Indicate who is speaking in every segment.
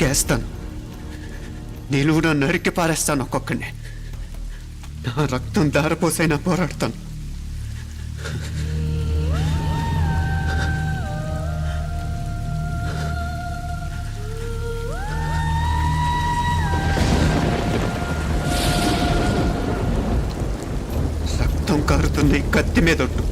Speaker 1: నరికేస్తాను. నిలువున నరికి పారేస్తాను ఒక్కొక్కడిని. నా రక్తం దారపోసైనా పోరాడతాను. రక్తం కారుతున్న ఈ కత్తి మీదొట్టు.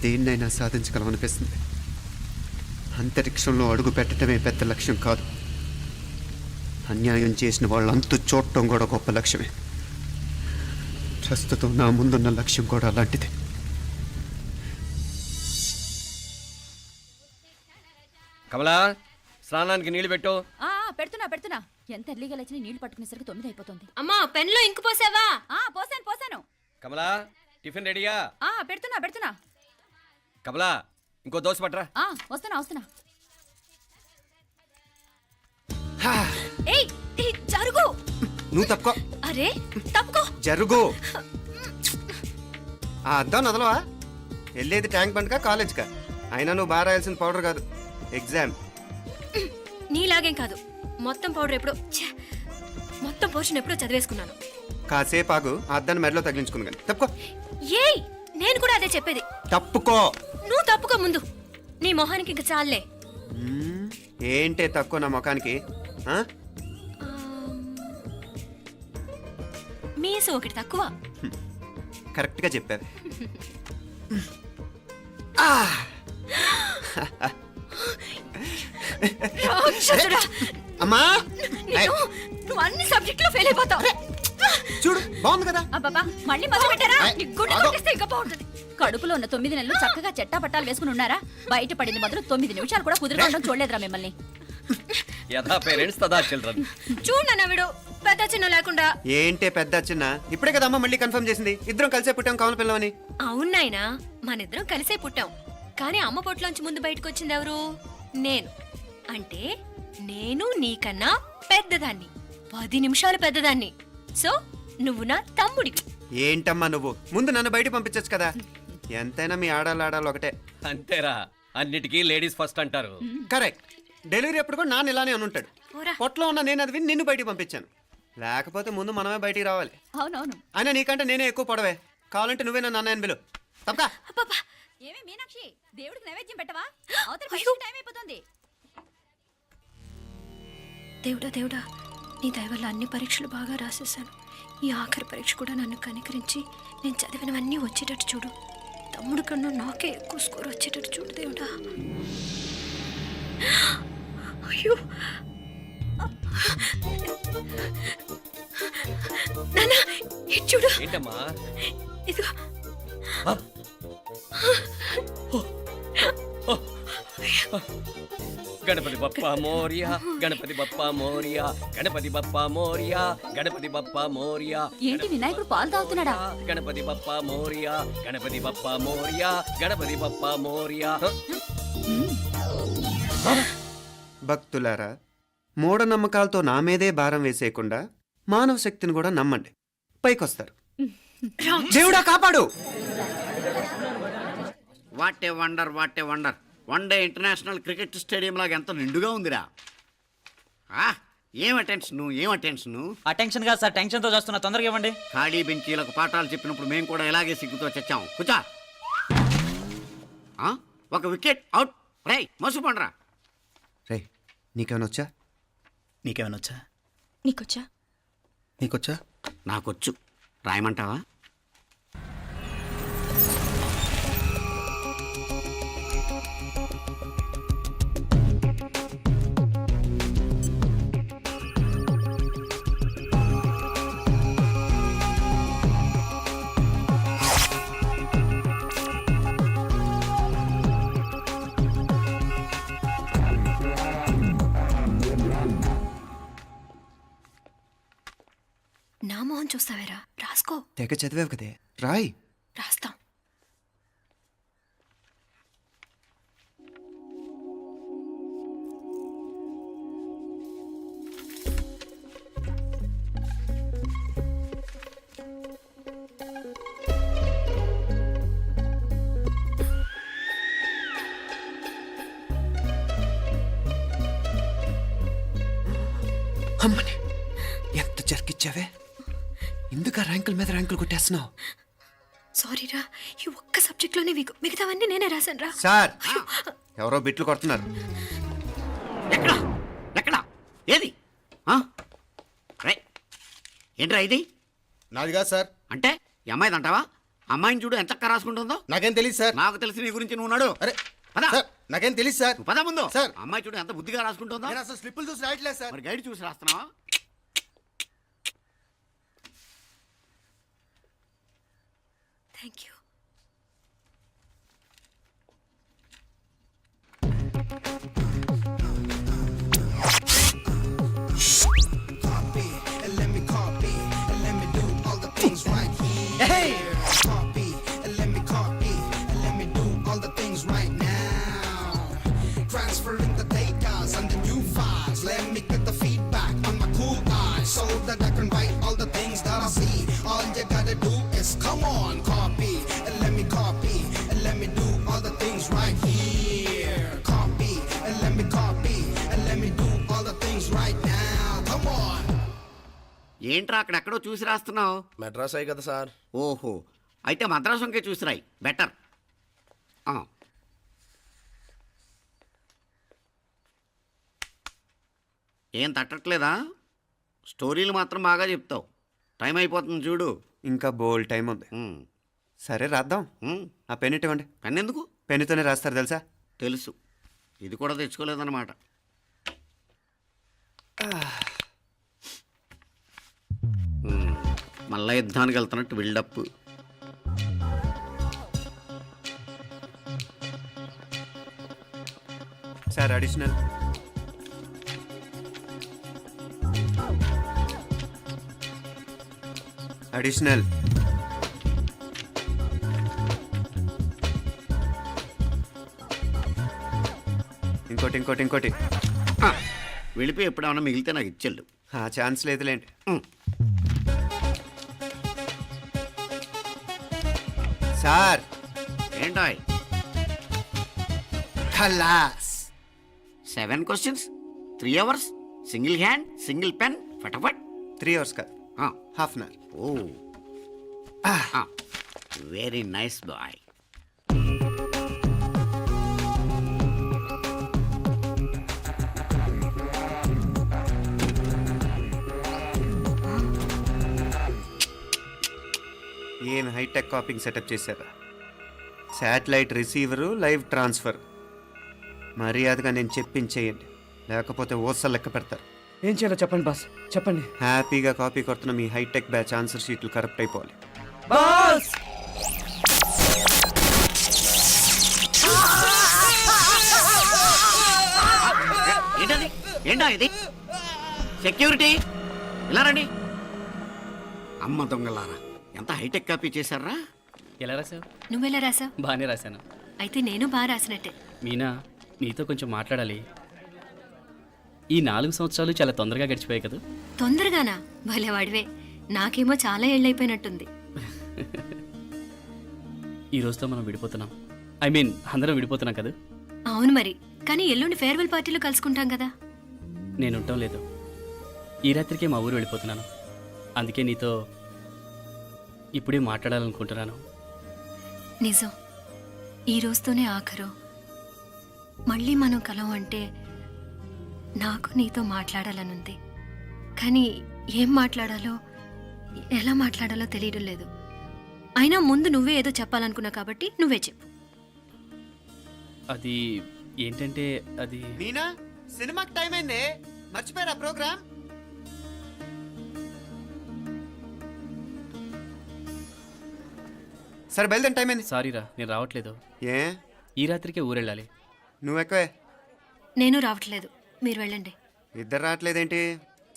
Speaker 1: దేన్నైనా సాధించగలమనిపిస్తుంది. అంతరిక్షంలో అడుగు పెట్టడమే పెద్ద లక్ష్యం కాదు. అన్యాయం చేసిన వాళ్ళంతు చూడటం కూడా గొప్ప లక్ష్యమే. ప్రస్తుతం నా ముందున్న లక్ష్యం కూడా అలాంటిదే.
Speaker 2: కమలా, స్నానానికి నీళ్లు పెట్టు.
Speaker 3: పెడుతున్నా. ఎంత ఎర్లీగా లేచిన నీళ్లు పట్టుకునేసరికి 9 అయిపోతుంది.
Speaker 4: అమ్మా, పెన్లో ఇంకు పోసావా?
Speaker 3: పోసాను.
Speaker 2: కమలా, టిఫిన్ రెడీయా?
Speaker 3: పెడుతున్నా.
Speaker 2: కమలా, ఇంకో దోశ పట్రా.
Speaker 3: వస్తున్నా. ఏయ్, జరుగు.
Speaker 1: నువ్వు తప్పుకో.
Speaker 3: అరే, తప్పుకో.
Speaker 1: జరుగు. ఆ అద్దం నదలవా? వెళ్ళేది ట్యాంక్ బండ్కా కాలేజ్కా? అయినా నువ్వు బాగా రాయాల్సిన పౌడర్ కాదు, ఎగ్జామ్.
Speaker 4: నీలాగేం కాదు. మొత్తం పౌడర్ ఎప్పుడో, మొత్తం పోర్షన్ ఎప్పుడో చదివేసుకున్నాను.
Speaker 1: కాసేపు ఆగు, ఆ అద్దాన్ని మెడలో తగిలించుకుంది కానీ. తప్పుకో.
Speaker 4: ఏయ్, నేను కూడా అదే చెప్పేది.
Speaker 1: తప్పుకో.
Speaker 4: నువ్వు తప్పుకో ముందు. నీ మొహానికి ఇంక చాలే.
Speaker 1: ఏంటే తక్కువ నా ముఖానికి?
Speaker 4: మీసు ఒకటి తక్కువ.
Speaker 1: కరెక్ట్గా చెప్పారు. అమ్మా,
Speaker 4: నువ్వు అన్ని సబ్జెక్టులో ఫెయిల్ అయిపోతావు.
Speaker 1: చూడు, బాగుంది కదా?
Speaker 3: అబ్బా, మళ్ళీ మొదలు పెట్టారా? ఇంకా బాగుంటుంది. కడుపులో ఉన్న 9 నెలలు చక్కగా చెట్టా పట్టాలు వేసుకుని ఉన్నారా? బయట పడింది మొదలు 9 నిమిషాలు కూడా కుదురుకోవడం చూడలేదురా మిమ్మల్ని.
Speaker 2: యథా పేరెంట్స్ తదా చిల్డ్రన్.
Speaker 4: చూడు నవ్విడు, పెద్ద చిన్న లేకుండా.
Speaker 1: ఏంటే పెద్ద చిన్న? ఇప్పుడే కదా అమ్మ మళ్ళీ కన్ఫర్మ్ చేసింది ఇద్దరం కలిసే పుట్టాం కావాలి పిల్లవని.
Speaker 4: అవునాయినా, మనిద్దరం కలిసే పుట్టాం. కానీ అమ్మ పొట్లోంచి ముందు బయటకు వచ్చింది ఎవరు? నేను. అంటే నేను నీకన్నా పెద్దదాన్ని, 10 నిమిషాలు పెద్దదాన్ని. సో నువ్వు నా తమ్ముడి.
Speaker 1: ఏంటమ్మా నువ్వు? ముందు నన్ను బయట పంపించచ్చు కదా. ఎంతైనా మీ ఆడాలు ఒకటే.
Speaker 2: అంతేరా, అన్నిటికీ లేడీస్ ఫస్ట్ అంటారు.
Speaker 1: కరెక్ట్. డెలివరీ అప్పుడు కూడా నాన్న ఇలానే అనుంటాడు. పొట్లో ఉన్న నేను అది విని నిన్ను బయటికి పంపించాను. లేకపోతే ముందు మనమే బయటికి రావాలి.
Speaker 3: అవునవును.
Speaker 1: అయినా నీకంటే నేనే ఎక్కువ పొడవే. కావాలంటే నువ్వే నన్ను అన్నయ్యను పిలు. తప్పకా.
Speaker 3: ఏమి మీనాక్షి, దేవుడికి నైవేద్యం పెట్టవా? టైం అయిపోతుంది.
Speaker 4: దేవుడా, నీ దయ వల్ల అన్ని పరీక్షలు బాగా రాసేసాను. ఈ ఆఖరి పరీక్ష కూడా నన్ను కనికరించి నేను చదివినవన్నీ వచ్చేటట్టు చూడు. తమ్ముడు కన్నా నాకే ఎక్కువ స్కోర్ వచ్చేటట్టు చూడు దేవుడా. అయ్యో నాన్న, ఇది చూడు.
Speaker 2: ఏంటమ్మా?
Speaker 4: ఇదిగో.
Speaker 2: గణపతి బప్పా మోరియా, గణపతి బప్పా మోరియా, గణపతి బప్పా మోరియా, గణపతి బప్పా మోరియా.
Speaker 3: ఏంటి వినాయకుడు పాలు తాగుతున్నాడా?
Speaker 2: గణపతి బప్పా మోరియా, గణపతి బప్పా మోరియా, గణపతి బప్పా మోరియా.
Speaker 1: భక్తులారా, మూఢనమ్మకాలతో నా మీదే భారం వేసేయకుండా మానవ శక్తిని కూడా నమ్మండి, పైకొస్తారు. దేవుడా కాపాడు.
Speaker 5: What a wonder, what a wonder. One day international cricket stadium లాగా ఎంత నిండుగా ఉందిరా. ఏం అటెన్షన్?
Speaker 6: అటెన్షన్ కాదు సార్, టెన్షన్తో చేస్తున్నా. తొందరగా ఇవ్వండి.
Speaker 5: ఖాళీ బెంచీలకు పాఠాలు చెప్పినప్పుడు మేము కూడా ఇలాగే సిగ్గుతో చచ్చాం. కూర్చో. ఒక వికెట్ అవుట్. రై మసు పండ్రా.
Speaker 1: రే, నీకేమైనా వచ్చా?
Speaker 6: నీకేమైనా వచ్చా?
Speaker 5: నీకొచ్చా? నాకొచ్చు. రాయమంటావా?
Speaker 4: నా మొహం చూస్తావేరా? రాసుకో.
Speaker 1: తెగ చదివావు కదే, రాయ్.
Speaker 4: రాస్తాం.
Speaker 1: అమ్మని ఎంత జరికిచ్చావే, ఎందుకు ర్యాంకుల మీద ర్యాంకులు కొట్టేస్తున్నావు?
Speaker 4: సారీరా, ఈ ఒక్క సబ్జెక్ట్లోనే వీకు, మిగతావన్నీ నేనే రాశాను రా.
Speaker 1: సార్, ఎవరో బిట్లు కొడుతున్నారు.
Speaker 5: ఎక్కడ ఎక్కడ ఏది ఆ? రేయ్, ఏంట్రా ఇది?
Speaker 7: నాది కాదు సార్.
Speaker 5: అంటే ఈ అమ్మాయిది అంటావా? అమ్మాయిని చూడు ఎంత రాసుకుంటుందో.
Speaker 7: నాకేం తెలియదు సార్.
Speaker 5: నాకు తెలిసి నీ గురించి నువ్వు నాడు.
Speaker 7: అరే
Speaker 5: పద.
Speaker 7: సార్, నాకేం తెలియదు సార్.
Speaker 5: నువ్వు పద ముందు.
Speaker 7: సార్.
Speaker 5: అమ్మాయి చూడు ఎంత బుద్ధిగా రాసుకుంటుందో.
Speaker 7: నేను అసలు స్లిప్పులు చూసి రాయట్లేదు సార్.
Speaker 5: మరి గైడ్ చూసి రాస్తున్నావా?
Speaker 4: Thank you.
Speaker 8: Transferring the data and the new files. Let me get the feedback on my cool eyes so that I can write all the things that I see. All you gotta do is come on, copy, and let me copy, and let me do all the things right here. Copy, and let me copy, and let me do all the things right now. Come on.
Speaker 5: ఏంట్రా అక్కడెక్కడో చూసి రాస్తున్నావు?
Speaker 7: మెడ్రాస్ అయ్యి కదా sir.
Speaker 5: ఓహో, అయితే మద్రాసు వంకే చూసి రాయి, better. ఏం తట్టట్లేదా? స్టోరీలు మాత్రం బాగా చెప్తావు. టైం అయిపోతుంది చూడు.
Speaker 1: ఇంకా బోల్ టైం ఉంది. సరే రాద్దాం. ఆ పెన్ ఇవ్వండి.
Speaker 5: పెన్ ఎందుకు?
Speaker 1: పెన్నుతోనే రాస్తారు తెలుసా?
Speaker 5: తెలుసు. ఇది కూడా తెచ్చుకోలేదన్నమాట. మళ్ళా యుద్ధానికి వెళ్తున్నట్టు బిల్డప్.
Speaker 1: Sir additional. అడిషనల్. ఇంకోటి ఇంకోటి ఇంకోటి.
Speaker 5: వెళ్ళిపోయి ఎప్పుడేమన్నా మిగిలితే నాకు ఇచ్చెళ్ళు.
Speaker 1: ఆ ఛాన్స్ లేదులేండి. సార్
Speaker 5: ఏంటాయ్?
Speaker 1: ఖలాస్.
Speaker 5: 7 questions, 3 hours, single hand, single pen, ఫటాఫట్.
Speaker 1: 3 hours కాదు, half an hour.
Speaker 5: Oh, very nice boy.
Speaker 1: ఏం హైటెక్ కాపింగ్ సెటప్ చేశారా? Satellite receiver, live transfer. మర్యాదగా నేను చెప్పించేయండి, లేకపోతే ఓసలు లెక్క పెడతారు.
Speaker 2: ఏం చేయాలో చెప్పండి బాస్, చెప్పండి.
Speaker 1: హ్యాపీగా కాపీ కొడుతున్న మీ హైటెక్ బ్యాచ్ ఆన్సర్ షీట్లు కరెక్ట్ అయిపోవాలి.
Speaker 2: బాస్
Speaker 5: ఏంటది? ఏంటా ఇది? సెక్యూరిటీ ఇలా రండి. అమ్మ దొంగలారా, ఎంత హైటెక్ కాపీ చేశారా?
Speaker 2: ఎలా రాసావు?
Speaker 4: నువ్వెలా రాసావు?
Speaker 2: బాగానే రాశాను.
Speaker 4: అయితే నేను బాగా రాసినట్టే.
Speaker 2: మీనా, నీతో కొంచెం మాట్లాడాలి. ఈ 4 సంవత్సరాలు చాలా తొందరగా గడిచిపోయాయి కదా.
Speaker 4: తొందరగానా? భలేవాడివే. నాకేమో చాలా ఏళ్ళైపోయినట్టుంది.
Speaker 2: ఈ రోజుతో మనం విడిపోతున్నాం. ఐ మీన్ అందరం విడిపోతున్నాం కదా.
Speaker 4: అవును మరి, కానీ ఎల్లుండి ఫేర్వెల్ పార్టీలో కలుసుకుంటాం కదా.
Speaker 2: నేను ఉండటం లేదు. ఈ రాత్రికే మా ఊరు వెళ్ళిపోతున్నాను. అందుకే నీతో ఇప్పుడే మాట్లాడాలనుకుంటున్నాను.
Speaker 4: నిజం, ఈ రోజుతోనే ఆఖరు. మళ్ళీ మనం కలం అంటే నాకు నీతో మాట్లాడాలనుంది. కానీ ఏం మాట్లాడాలో, ఎలా మాట్లాడాలో తెలియడం లేదు. అయినా ముందు నువ్వే ఏదో చెప్పాలనుకున్నా కాబట్టి నువ్వే చెప్పు.
Speaker 2: అది ఏంటంటే అది
Speaker 1: మీనా, సినిమాకి టైం అయింది, మర్చిపోయారా ప్రోగ్రామ్? సరే బయలుదేరి, టైం అయింది.
Speaker 2: సారీరా, నేను రావట్లేదు.
Speaker 1: ఏ?
Speaker 2: ఈ రాత్రికే ఊరెళ్ళాలి.
Speaker 1: నువ్వు ఎక్కువే.
Speaker 4: నేను రావట్లేదు, మీరు వెళ్ళండి.
Speaker 1: ఇద్దరు రావట్లేదేంటి?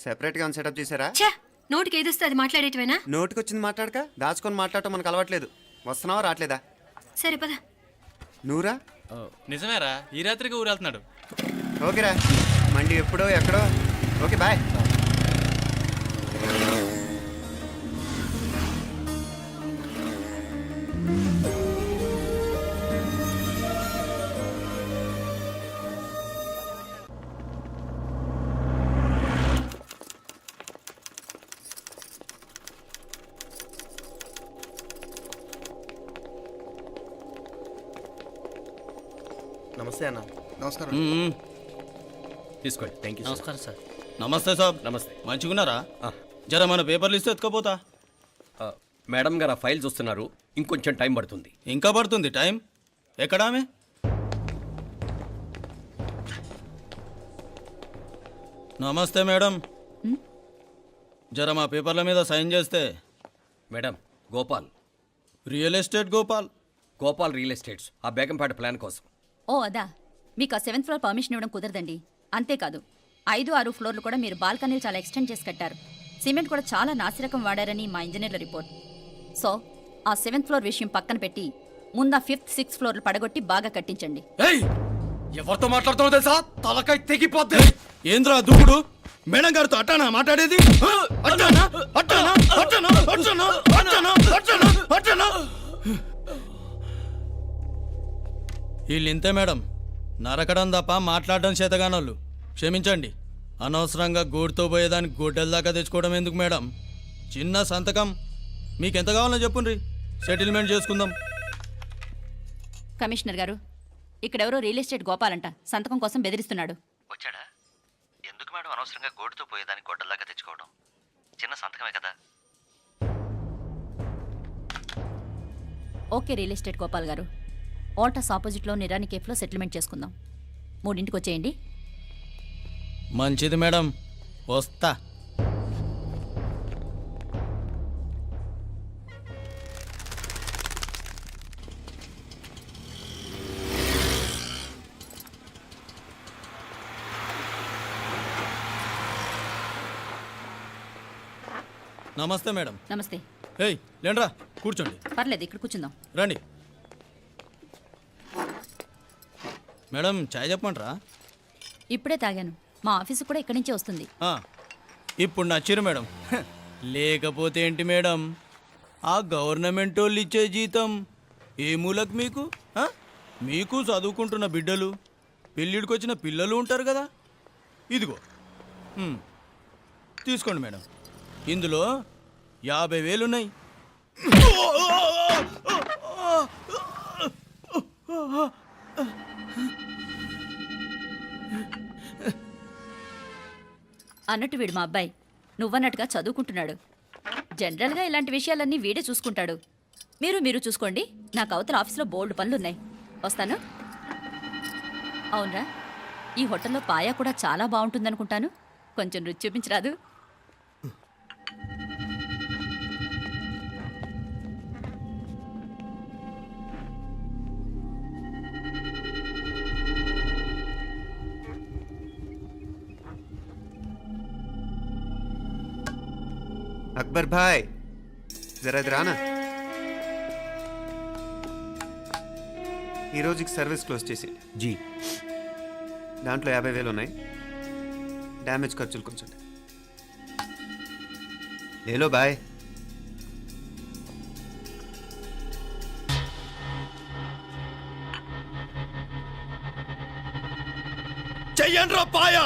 Speaker 1: సెపరేట్గా సెటప్ చేశారా?
Speaker 4: ఛే, నోటికి ఏదొస్తే అది మాట్లాడేటివేనా?
Speaker 1: నోటికొచ్చింది మాట్లాడక దాచుకొని మాట్లాడటం మనకు అలవాట్లేదు. వస్తున్నావా రావట్లేదా?
Speaker 4: సరే పద.
Speaker 1: నువ్వురా.
Speaker 9: నిజమేరా, ఈ రాత్రికి ఊరు వెళ్తున్నాడు.
Speaker 1: ఓకేరా, మండి ఎప్పుడో ఎక్కడో. Okay bye.
Speaker 7: నమస్తే అన్న. నమస్కారం.
Speaker 10: తీసుకోండి. Thank you.
Speaker 2: నమస్కారం సార్.
Speaker 9: నమస్తే సాబ్.
Speaker 10: నమస్తే.
Speaker 9: మంచిగున్నారా? జర మన పేపర్లు ఇస్తే ఎత్తుకపోతా.
Speaker 10: మేడం గారు ఆ ఫైల్ చూస్తున్నారు, ఇంకొంచెం టైం పడుతుంది.
Speaker 9: ఇంకా పడుతుంది టైం. ఎక్కడా ఆమె? నమస్తే మేడం. జర మా పేపర్ల మీద సైన్ చేస్తే.
Speaker 10: Madam, Gopal
Speaker 9: real estate Gopal.
Speaker 10: Gopal real estates, ఆ బేగంపేట ప్లాన్ కోసం.
Speaker 3: ఓ అదా, మీకు ఆ 7th ఫ్లోర్ పర్మిషన్ ఇవ్వడం కుదరదండి. అంతేకాదు 5, 6 ఫ్లోర్లు కూడా మీరు బాల్కనీలు చాలా ఎక్స్టెండ్ చేసి కట్టారు. సిమెంట్ కూడా చాలా నాసిరకం వాడారని మా ఇంజనీర్ల రిపోర్ట్. సో ఆ 7th ఫ్లోర్ విషయం పక్కన పెట్టి ముందు ఆ 5th, 6th ఫ్లోర్లు పడగొట్టి బాగా కట్టించండి.
Speaker 10: ఎవరితో మాట్లాడుతున్నావు తెలుసా? తలకాయ తెగిపోద్ది.
Speaker 9: ఏంద్రా దూకుడు? మేడం గారితో అట్టానా మాట్లాడేది? అట్టానా? అట్టానా? అట్టానా? అట్టానా? అట్టానా? అట్టానా? అట్టానా? వీళ్ళు ఇంతే మేడం, నరకడం తప్ప మాట్లాడడం చేతగానోళ్ళు. క్షమించండి, అనవసరంగా గోడుతో పోయేదానికి గొడ్డల దాకా తెచ్చుకోవడం ఎందుకు మేడం? చిన్న సంతకం మీకెంత కావాలో చెప్పుండ్రి, సెటిల్మెంట్ చేసుకుందాం.
Speaker 3: కమిషనర్ గారు, ఇక్కడెవరో రియల్ ఎస్టేట్ గోపాలంట సంతకం కోసం బెదిరిస్తున్నాడు.
Speaker 11: వచ్చాడా? ఎందుకు మేడం అనవసరంగా గోడుతో పోయేదానికి గొడ్డల్లాగా తెచ్చుకోవడం? చిన్న సంతకమే కదా.
Speaker 3: ఓకే రియల్ ఎస్టేట్ గోపాల్ గారు, ఆల్టాస్ ఆపోజిట్లో నిరాని కేఫ్లో సెటిల్మెంట్ చేసుకుందాం. 3ంటికి వచ్చేయండి.
Speaker 9: మంచిది మేడం, వస్తా. నమస్తే మేడం.
Speaker 3: నమస్తే.
Speaker 9: ఏయ్ లేండ్రా, కూర్చోండి.
Speaker 3: పర్లేదు, ఇక్కడ కూర్చుందాం.
Speaker 9: రండి మేడం, చాయ్ చెప్పమంటారా?
Speaker 3: ఇప్పుడే తాగాను. మా ఆఫీసు కూడా ఇక్కడి నుంచే వస్తుంది.
Speaker 9: ఇప్పుడు నచ్చిరు మేడం. లేకపోతే ఏంటి మేడం, ఆ గవర్నమెంట్ వాళ్ళు ఇచ్చే జీతం ఏ మూలకు మీకు? మీకు చదువుకుంటున్న బిడ్డలు, పెళ్ళిడికి వచ్చిన పిల్లలు ఉంటారు కదా. ఇదిగో తీసుకోండి మేడం, ఇందులో 50,000 ఉన్నాయి.
Speaker 3: అన్నట్టు వీడు మా అబ్బాయి నువ్వన్నట్టుగా చదువుకుంటున్నాడు. జనరల్గా ఇలాంటి విషయాలన్నీ వీడే చూసుకుంటాడు. మీరు చూసుకోండి. నాకు అవతల ఆఫీస్లో బోల్డ్ పనులున్నాయి. వస్తాను. అవునరా, ఈ హోటల్లో పాయా కూడా చాలా బాగుంటుందనుకుంటాను. కొంచెం రుచి చూపించరాదు?
Speaker 1: అక్బర్ భాయ్, జరా ఇది రానా. ఈ రోజుకి సర్వీస్ క్లోజ్ చేసి
Speaker 10: జీ,
Speaker 1: దాంట్లో 50,000 ఉన్నాయి. డ్యామేజ్ ఖర్చులు కొంచెం లేలో బాయ్.
Speaker 9: చెయ్యండి రా పాయా.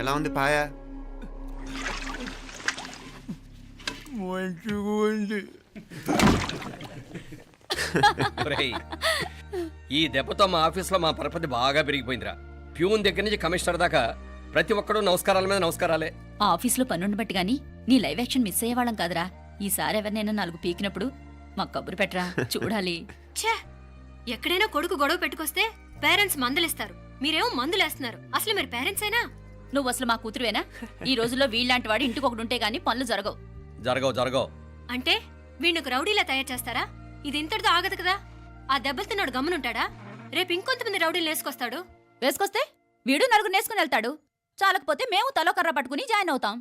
Speaker 1: ఎలా ఉంది పాయా?
Speaker 9: మంచిగా ఉంది.
Speaker 10: ఒరేయ్, ఈ దెబ్బతో మా ఆఫీస్లో మా పరపతి బాగా పెరిగిపోయిందిరా. ప్యూన్ దగ్గర నుంచి కమిషనర్ దాకా ప్రతి ఒక్కడు నమస్కారాల మీద నమస్కారాలే.
Speaker 3: ఆ ఆఫీస్లో పనుండి బట్టి గాని నీ లైవ్ యాక్షన్ మిస్ అయ్యేవాళ్ళం కాదురా. ఈసారి ఎవరినైనా 4 పీకినప్పుడు మాకు కబురు పెట్టరా, చూడాలి.
Speaker 4: ఛే, ఎక్కడైనా కొడుకు గొడవ పెట్టుకొస్తే పేరెంట్స్ మందులిస్తారు, మీరేమో మందులేస్తున్నారు. అసలు మీరు పేరెంట్స్ అయినా?
Speaker 3: నువ్వు అసలు మా కూతురువేనా? ఈ రోజుల్లో వీళ్ళలాంటి వాడు ఇంటికి ఒకటి ఉంటే గానీ పనులు జరగవు.
Speaker 10: జరగవు.
Speaker 4: అంటే వీణ్ణకు రౌడీలా తయారు చేస్తారా? ఇది ఇంతటితో ఆగదు కదా. ఆ దెబ్బలు తిన్నాడు గమనుంటాడా? రేపు ఇంకొంతమంది రౌడీలు వేసుకొస్తాడు.
Speaker 3: వేసుకొస్తే వీడు 4 నేసుకుని వెళ్తాడు. చాలకపోతే మేము తలో కర్ర పట్టుకుని జాయిన్ అవుతాం.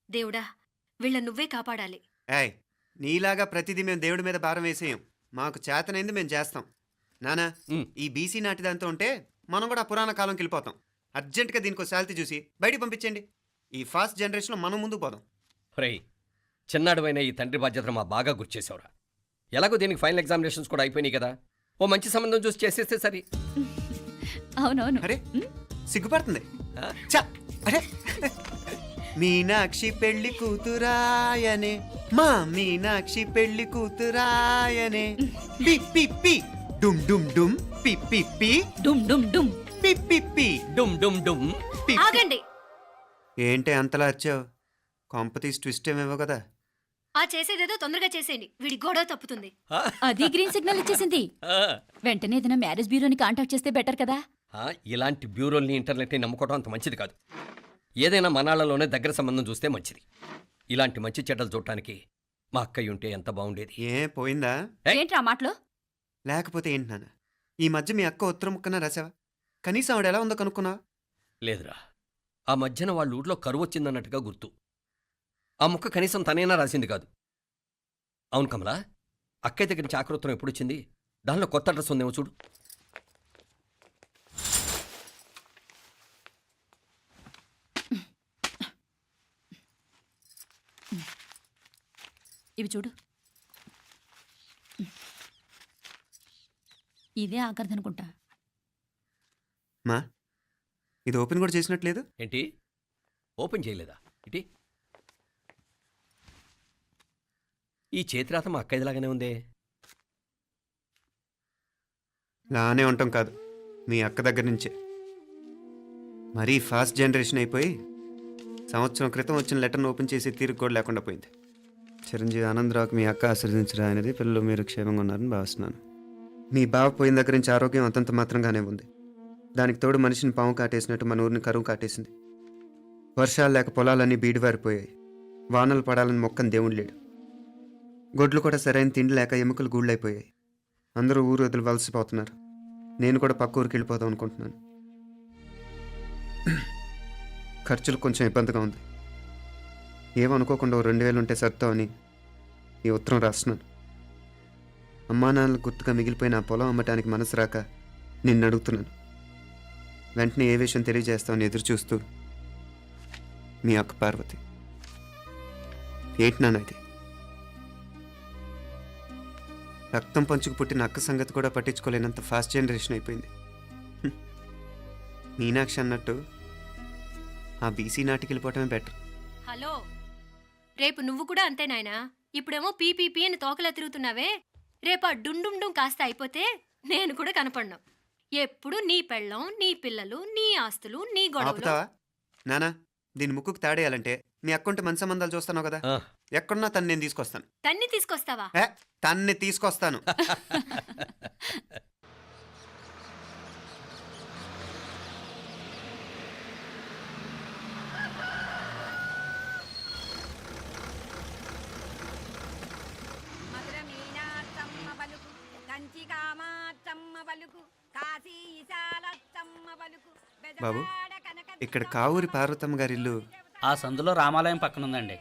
Speaker 4: దేవుడా, వీళ్ళ నువ్వే కాపాడాలి.
Speaker 1: ఏయ్, నీలాగా ప్రతిదీ మేము దేవుడి మీద భారం వేసేయం. మాకు చేతనైంది మేము చేస్తాం. నానా, ఈ బీసీ నాటి దాంతో ఉంటే మనం కూడా పురాణ కాలంకి వెళ్ళిపోతాం. అర్జెంటుగా దీనికి ఒక శాలిటీ చూసి బయటికి పంపించండి. ఈ ఫాస్ట్ జనరేషన్లో మనం ముందుకు పోదాం.
Speaker 10: ఒరేయ్, చిన్నాడువైన ఈ తండ్రి బాధ్యతను మా బాగా గుర్చేసావురా. ఎలాగో దీనికి ఫైనల్ ఎగ్జామినేషన్స్ కూడా అయిపోయినాయి కదా, ఓ మంచి సంబంధం చూసి చేసేస్తే సరి.
Speaker 3: అవునవును.
Speaker 1: అరే సిగ్గుపడుతుంది. ఛ, అరే మీనాక్షి పెళ్లి కూతురాయనే, మా మీనాక్షి పెళ్లి కూతురాయనే. పి పి పి డుమ్ డుమ్ డుమ్, పి పి పి
Speaker 3: డుమ్ డుమ్ డుమ్,
Speaker 1: పి పి పి
Speaker 10: డుమ్ డుమ్ డుమ్.
Speaker 1: పి.
Speaker 4: ఆగండి.
Speaker 1: ఏంటి అంతలా వచ్చావు? కాంపతీస్ ట్విస్ట్ ఏమేవో కదా.
Speaker 4: ఆ చేసేదేదో తొందరగా చేసేయండి, వీడి గొడవ తప్పుతుంది.
Speaker 3: అది గ్రీన్ సిగ్నల్ ఇచ్చేసింది. వెంటనే ఏదైనా మ్యారేజ్ బ్యూరోని కాంటాక్ట్ చేస్తే బెటర్ కదా.
Speaker 10: ఇలాంటి బ్యూరోల్ని ఇంటర్నెట్ని నమ్ముకోవడం అంత మంచిది కాదు. ఏదైనా మనాళ్ళలోనే దగ్గర సంబంధం చూస్తే మంచిది. ఇలాంటి మంచి చెడ్డలు చూడటానికి మా అక్కయ్య ఉంటే ఎంత బాగుండేది.
Speaker 1: ఏ పోయిందా?
Speaker 3: ఏంట్రా మాటలు?
Speaker 1: లేకపోతే ఏంటి నాన్న, ఈ మధ్య మీ అక్క ఉత్తరం ముక్కన రాసావా? కనీసం ఆవిడ ఎలా ఉందో కనుక్కున్నావా?
Speaker 10: లేదురా, ఆ మధ్యన వాళ్ళ ఊర్లో కరువు వచ్చిందన్నట్టుగా గుర్తు. ఆ ముక్క కనీసం తనైనా రాసింది కాదు. అవును కమలా, అక్కయ్య దగ్గర నుంచి ఆకృతం ఎప్పుడు వచ్చింది? దానిలో కొత్త అడ్రస్ ఉందేమో చూడు.
Speaker 3: ఇవి చూడు. ఇదే ఆఖరిదనుకుంటా.
Speaker 1: మా ఇది ఓపెన్ కూడా చేసినట్లేదు.
Speaker 10: ఏంటి ఓపెన్ చేయలేదా? ఇటీ ఈ చేతిరాత మా అక్కయ్యలాగానే ఉందే.
Speaker 1: లానే ఉంటాం కాదు, మీ అక్క దగ్గర నుంచే. మరీ ఫాస్ట్ జనరేషన్ అయిపోయి సంవత్సరం క్రితం వచ్చిన లెటర్ను ఓపెన్ చేసి తీరుకు కూడా లేకుండా పోయింది. చిరంజీవి ఆనందరావుకి మీ అక్క ఆశీర్వదించరా అనేది, పిల్లలు మీరు క్షేమంగా ఉన్నారని భావిస్తున్నాను. మీ బావ పోయిన దగ్గర నుంచి ఆరోగ్యం అంతంత మాత్రంగానే ఉంది. దానికి తోడు మనిషిని పాము కాటేసినట్టు మన ఊరిని కరువు కాటేసింది. వర్షాలు లేక పొలాలన్నీ బీడివారిపోయాయి. వానలు పడాలని మొక్కని దేవుడు లేడు. గొడ్లు కూడా సరైన తిండి లేక ఎముకలు గూళ్ళైపోయాయి. అందరూ ఊరు వదిలి వలసిపోతున్నారు. నేను కూడా పక్క ఊరికి వెళ్ళిపోదాం అనుకుంటున్నాను. ఖర్చులు కొంచెం ఇబ్బందిగా ఉంది. ఏమనుకోకుండా 2000 ఉంటే సర్దామని ఈ ఉత్తరం రాస్తున్నాను. అమ్మా నాన్నలకు గుర్తుగా మిగిలిపోయిన ఆ పొలం అమ్మటానికి మనసు రాక నిన్ను అడుగుతున్నాను. వెంటనే ఏ విషయం తెలియజేస్తామని ఎదురు చూస్తూ మీ అక్క పార్వతి. ఏంటి నాన్న ఇది? రక్తం పంచుకు పుట్టిన అక్క సంగతి కూడా పట్టించుకోలేనంత ఫాస్ట్ జనరేషన్ అయిపోయింది. మీనాక్షి అన్నట్టు ఆ బీసీ నాటికి వెళ్ళిపోవటమే బెటర్.
Speaker 4: హలో, రేపు నువ్వు కూడా అంతే నాయనా. ఇప్పుడేమో పీపీపీ అని తోకలా తిరుగుతున్నావే, రేపు ఆ డుండుండుం కాస్త అయిపోతే నేను కూడా కనపడను. ఎప్పుడు నీ పెళ్ళం, నీ పిల్లలు, నీ ఆస్తులు, నీ గొడవలు.
Speaker 1: ఆపుతావా నానా? దీని ముక్కుకు తాడేయాలంటే మీ అక్కంటే మంచి సంబంధాలు చూస్తాను కదా. ఎక్కడున్నా తను నేను తీసుకొస్తాను.
Speaker 4: తన్ని తీసుకొస్తావా?
Speaker 1: తన్ని తీసుకొస్తాను. బాబు, ఇక్కడ కావూరి పార్వతమ్మ గారి ఇల్లు
Speaker 2: ఆ సందులో రామాలయం పక్కన ఉందండి.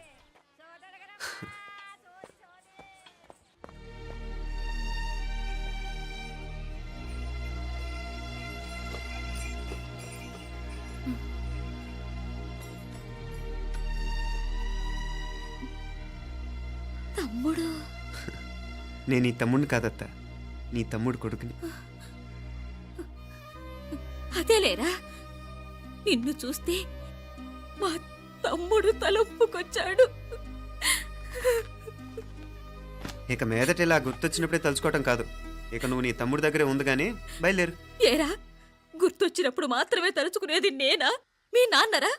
Speaker 3: తమ్ముడు?
Speaker 1: నేను ఈ తమ్ముడిని కాదత్త, నీ తమ్ముడు కొడుకుని.
Speaker 3: అదే లేరా, నిన్ను చూస్తే మా తమ్ముడు తలొప్పుకొచ్చాడు.
Speaker 1: ఇక మీదట ఇలా గుర్తొచ్చినప్పుడే తలుచుకోవటం కాదు. ఇక నువ్వు నీ తమ్ముడి దగ్గరే ఉంది కానీ బయలుదేరు.
Speaker 3: ఏరా, గుర్తొచ్చినప్పుడు మాత్రమే తలుచుకునేది నేనా, మీ నాన్నరా?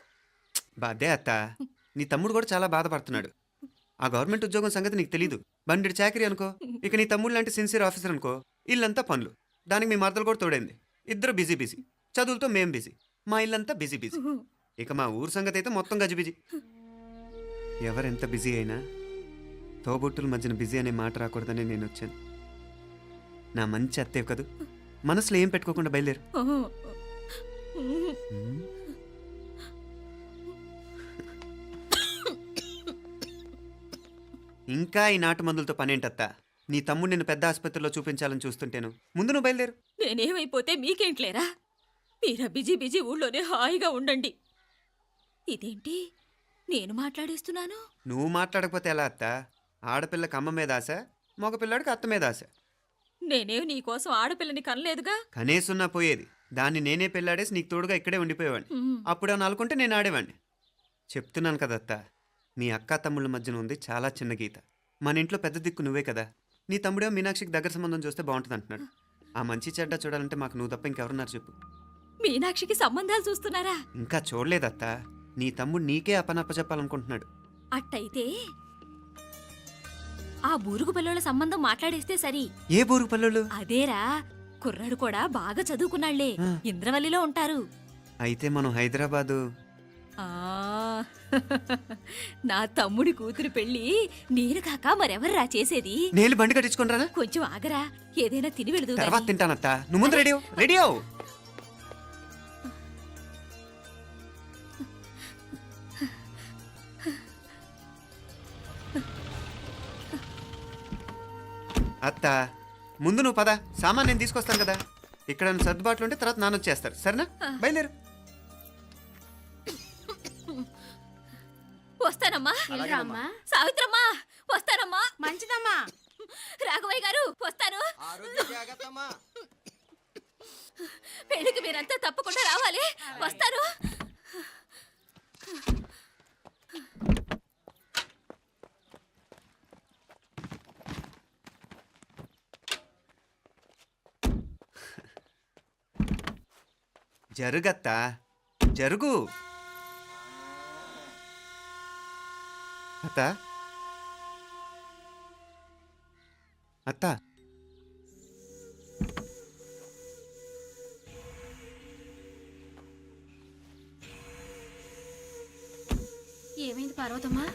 Speaker 1: బాధే అత్త, నీ తమ్ముడు కూడా చాలా బాధపడుతున్నాడు. ఆ గవర్నమెంట్ ఉద్యోగం సంగతి నీకు తెలీదు. బండి చాకరీ అనుకో. ఇక నీ తమ్ముడు లాంటి సిన్సియర్ ఆఫీసర్ అనుకో. ఇల్లంతా పనులు. దానికి మీ మరదలు కూడా తోడైంది. ఇద్దరు బిజీ బిజీ. చదువులతో మేం బిజీ. మా ఇల్లంతా బిజీ బిజీ. ఇక మా ఊరు సంగతి అయితే మొత్తం గజిబిజీ. ఎవరెంత బిజీ అయినా తోబుట్టుల మధ్యన బిజీ అనే మాట రాకూడదని నేను వచ్చాను. నా మంచి అత్తే కదూ. మనసులో ఏం పెట్టుకోకుండా బయలుదేరు. ఇంకా ఈ నాటు మందులతో పనేంటత్తా? నీ తమ్ముడు నిన్ను పెద్ద ఆసుపత్రిలో చూపించాలని చూస్తుంటేను. ముందు నువ్వు బయలుదేరు.
Speaker 3: నేనేమైపోతే మీకేంట్లేరా? మీరా బిజీ బిజీ ఊళ్ళోనే హాయిగా ఉండండి. ఇదేంటి నేను మాట్లాడేస్తున్నాను?
Speaker 1: నువ్వు మాట్లాడకపోతే ఎలా అత్తా? ఆడపిల్లకి అమ్మ మీద ఆశ, మగపిల్లాడికి అత్త మీద ఆశ.
Speaker 3: నేనేం నీకోసం ఆడపిల్లని కనలేదుగా.
Speaker 1: కనేసున్నా పోయేది. దాన్ని నేనే పెళ్ళాడేసి నీకు తోడుగా ఇక్కడే ఉండిపోయేవాడిని. అప్పుడు అని అనుకుంటే నేను ఆడేవాడిని. చెప్తున్నాను కదా అత్త, మీ అక్క తమ్ముళ్ళ మధ్యన ఉంది చాలా చిన్న గీత. మన ఇంట్లో పెద్ద దిక్కు నువ్వే కదా. నీ తమ్ముడే మీనాక్షికి దగ్గర సంబంధం చూస్తే బాగుంటుంది అంటున్నాడు. ఆ మంచి చెడ్డ చూడాలంటే మాకు నువ్వు తప్ప ఇంకెవరున్నారు చెప్పు.
Speaker 3: మీనాక్షికి సంబంధాలు చూస్తున్నారా?
Speaker 1: ఇంకా చూడలేదత్త. నీ తమ్ముడు నీకే అపనప్ప చెప్పాలనుకుంటున్నాడు.
Speaker 3: అట్టయితే ఆ బూరుగు పిల్లల సంబంధం మాట్లాడేస్తే సరి.
Speaker 1: ఏ బూరుగు పల్లెలు?
Speaker 3: అదేరా, కుర్రాడు కూడా బాగా చదువుకున్నాళ్లే, ఇంద్రవల్లిలో ఉంటారు.
Speaker 1: అయితే మనం హైదరాబాదు.
Speaker 3: ఆ నా తమ్ముడి కూతురు పెళ్లి నేను కాక మరెవర్రా చేసేది?
Speaker 1: నేను బండి కట్టించుకుంటారా?
Speaker 3: కొంచెం ఆగరా, ఏదైనా తిని వెళదు.
Speaker 1: తర్వాత తింటానత్తా. నువ్వు ముందు రెడీ రెడీ అవు. అత్త, ముందు నువ్వు పద. సామాన్ నేను తీసుకొస్తాను కదా. ఇక్కడ సర్దుబాట్లు ఉంటే తర్వాత నాన్న వచ్చేస్తారు. సరేనా? బయలుదేరు.
Speaker 3: వస్తానమ్మా. సావిత్రమ్మా వస్తానమ్మా.
Speaker 4: మంచిదమ్మా.
Speaker 3: రాఘవయ్య గారు వస్తాను. పెళ్లికి మీరంతా తప్పకుండా రావాలి. వస్తాను.
Speaker 1: జరుగత్తా, జరుగు. అత్త, అత్త,
Speaker 4: ఏమైంది పార్వతమ్మా?